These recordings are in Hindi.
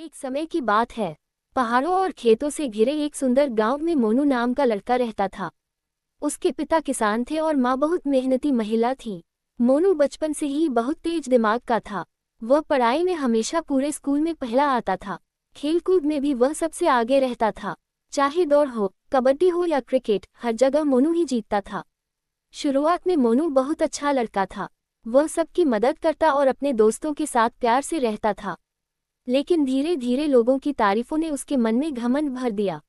एक समय की बात है। पहाड़ों और खेतों से घिरे एक सुंदर गांव में मोनू नाम का लड़का रहता था। उसके पिता किसान थे और माँ बहुत मेहनती महिला थी। मोनू बचपन से ही बहुत तेज दिमाग का था। वह पढ़ाई में हमेशा पूरे स्कूल में पहला आता था। खेलकूद में भी वह सबसे आगे रहता था। चाहे दौड़ हो, कबड्डी हो या क्रिकेट, हर जगह मोनू ही जीतता था। शुरुआत में मोनू बहुत अच्छा लड़का था। वह सबकी मदद करता और अपने दोस्तों के साथ प्यार से रहता था। लेकिन धीरे धीरे लोगों की तारीफों ने उसके मन में घमंड भर दिया।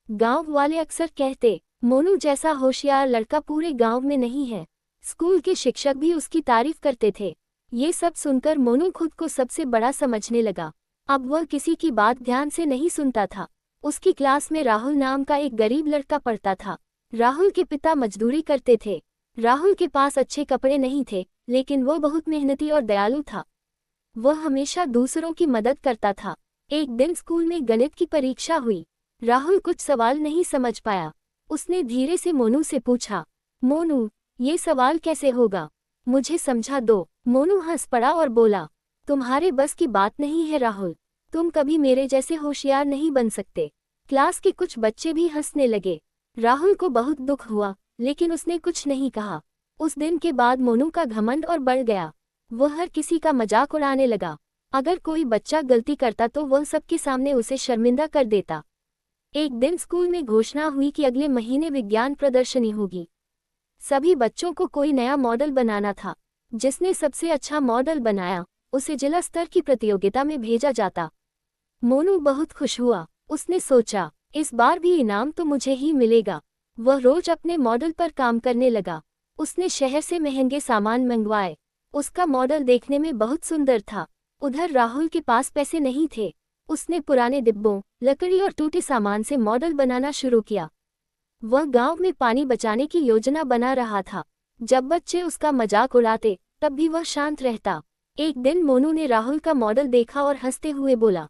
गांव वाले अक्सर कहते, मोनू जैसा होशियार लड़का पूरे गांव में नहीं है। स्कूल के शिक्षक भी उसकी तारीफ करते थे। ये सब सुनकर मोनू खुद को सबसे बड़ा समझने लगा। अब वह किसी की बात ध्यान से नहीं सुनता था। उसकी क्लास में राहुल नाम का एक गरीब लड़का पढ़ता था। राहुल के पिता मजदूरी करते थे। राहुल के पास अच्छे कपड़े नहीं थे, लेकिन वह बहुत मेहनती और दयालु था। वह हमेशा दूसरों की मदद करता था। एक दिन स्कूल में गणित की परीक्षा हुई। राहुल कुछ सवाल नहीं समझ पाया। उसने धीरे से मोनू से पूछा, मोनू, ये सवाल कैसे होगा? मुझे समझा दो। मोनू हंस पड़ा और बोला, तुम्हारे बस की बात नहीं है राहुल। तुम कभी मेरे जैसे होशियार नहीं बन सकते। क्लास के कुछ बच्चे भी हंसने लगे। राहुल को बहुत दुख हुआ, लेकिन उसने कुछ नहीं कहा। उस दिन के बाद मोनू का घमंड और बढ़ गया। वह हर किसी का मजाक उड़ाने लगा। अगर कोई बच्चा गलती करता तो वह सबके सामने उसे शर्मिंदा कर देता। एक दिन स्कूल में घोषणा हुई कि अगले महीने विज्ञान प्रदर्शनी होगी। सभी बच्चों को कोई नया मॉडल बनाना था। जिसने सबसे अच्छा मॉडल बनाया, उसे जिला स्तर की प्रतियोगिता में भेजा जाता। मोनू बहुत खुश हुआ। उसने सोचा, इस बार भी इनाम तो मुझे ही मिलेगा। वह रोज अपने मॉडल पर काम करने लगा। उसने शहर से महंगे सामान मंगवाए। उसका मॉडल देखने में बहुत सुंदर था। उधर राहुल के पास पैसे नहीं थे। उसने पुराने डिब्बों, लकड़ी और टूटे सामान से मॉडल बनाना शुरू किया। वह गांव में पानी बचाने की योजना बना रहा था। जब बच्चे उसका मजाक उड़ाते, तब भी वह शांत रहता। एक दिन मोनू ने राहुल का मॉडल देखा और हंसते हुए बोला,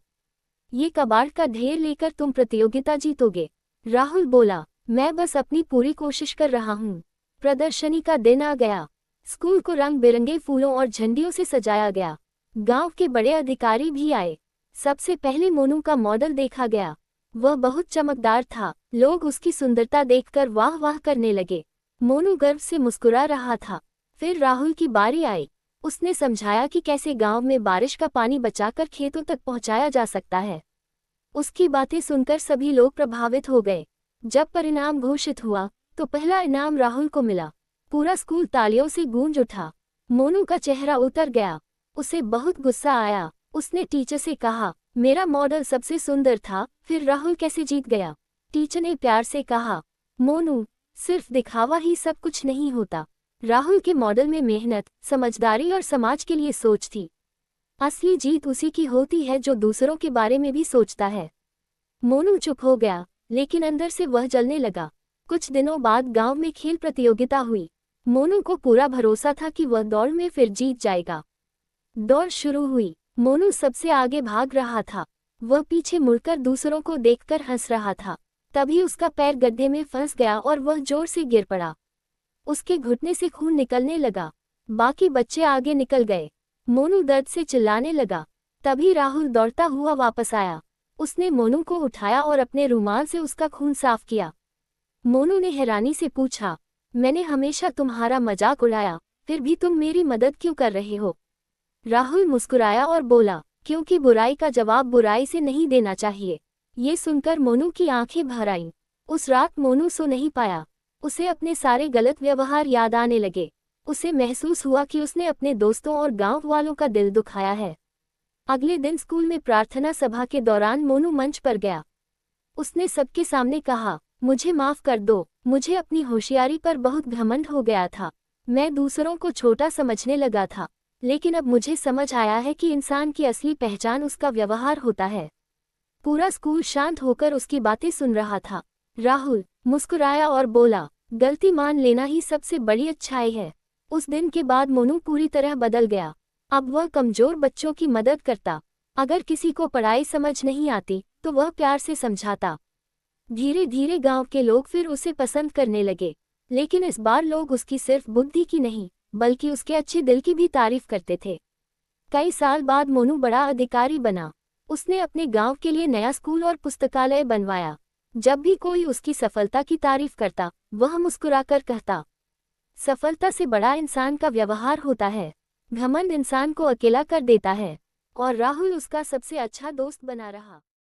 ये कबाड़ का ढेर लेकर तुम प्रतियोगिता जीतोगे। राहुल बोला, मैं बस अपनी पूरी कोशिश कर रहा हूँ। प्रदर्शनी का दिन आ गया। स्कूल को रंग बिरंगे फूलों और झंडियों से सजाया गया। गांव के बड़े अधिकारी भी आए। सबसे पहले मोनू का मॉडल देखा गया। वह बहुत चमकदार था। लोग उसकी सुंदरता देखकर वाह वाह करने लगे। मोनू गर्व से मुस्कुरा रहा था। फिर राहुल की बारी आई। उसने समझाया कि कैसे गांव में बारिश का पानी बचाकर खेतों तक पहुंचाया जा सकता है। उसकी बातें सुनकर सभी लोग प्रभावित हो गए। जब परिणाम घोषित हुआ, तो पहला इनाम राहुल को मिला। पूरा स्कूल तालियों से गूंज उठा। मोनू का चेहरा उतर गया। उसे बहुत गुस्सा आया। उसने टीचर से कहा, मेरा मॉडल सबसे सुंदर था, फिर राहुल कैसे जीत गया? टीचर ने प्यार से कहा, मोनू, सिर्फ दिखावा ही सब कुछ नहीं होता। राहुल के मॉडल में मेहनत, समझदारी और समाज के लिए सोच थी। असली जीत उसी की होती है जो दूसरों के बारे में भी सोचता है। मोनू चुप हो गया, लेकिन अंदर से वह जलने लगा। कुछ दिनों बाद गांव में खेल प्रतियोगिता हुई। मोनू को पूरा भरोसा था कि वह दौड़ में फिर जीत जाएगा। दौड़ शुरू हुई। मोनू सबसे आगे भाग रहा था। वह पीछे मुड़कर दूसरों को देखकर हंस रहा था। तभी उसका पैर गड्ढे में फंस गया और वह जोर से गिर पड़ा। उसके घुटने से खून निकलने लगा। बाकी बच्चे आगे निकल गए। मोनू दर्द से चिल्लाने लगा। तभी राहुल दौड़ता हुआ वापस आया। उसने मोनू को उठाया और अपने रुमाल से उसका खून साफ किया। मोनू ने हैरानी से पूछा, मैंने हमेशा तुम्हारा मजाक उड़ाया, फिर भी तुम मेरी मदद क्यों कर रहे हो? राहुल मुस्कुराया और बोला, क्योंकि बुराई का जवाब बुराई से नहीं देना चाहिए। ये सुनकर मोनू की आंखें भर आईं। उस रात मोनू सो नहीं पाया। उसे अपने सारे गलत व्यवहार याद आने लगे। उसे महसूस हुआ कि उसने अपने दोस्तों और गांव वालों का दिल दुखाया है। अगले दिन स्कूल में प्रार्थना सभा के दौरान मोनू मंच पर गया। उसने सबके सामने कहा, मुझे माफ कर दो, मुझे अपनी होशियारी पर बहुत घमंड हो गया था। मैं दूसरों को छोटा समझने लगा था, लेकिन अब मुझे समझ आया है कि इंसान की असली पहचान उसका व्यवहार होता है। पूरा स्कूल शांत होकर उसकी बातें सुन रहा था। राहुल मुस्कुराया और बोला, गलती मान लेना ही सबसे बड़ी अच्छाई है। उस दिन के बाद मोनू पूरी तरह बदल गया। अब वह कमजोर बच्चों की मदद करता। अगर किसी को पढ़ाई समझ नहीं आती, तो वह प्यार से समझाता। धीरे धीरे गांव के लोग फिर उसे पसंद करने लगे। लेकिन इस बार लोग उसकी सिर्फ बुद्धि की नहीं, बल्कि उसके अच्छे दिल की भी तारीफ करते थे। कई साल बाद मोनू बड़ा अधिकारी बना। उसने अपने गांव के लिए नया स्कूल और पुस्तकालय बनवाया। जब भी कोई उसकी सफलता की तारीफ करता, वह मुस्कुराकर कहता, सफलता से बड़ा इंसान का व्यवहार होता है। घमंड इंसान को अकेला कर देता है। और राहुल उसका सबसे अच्छा दोस्त बना रहा।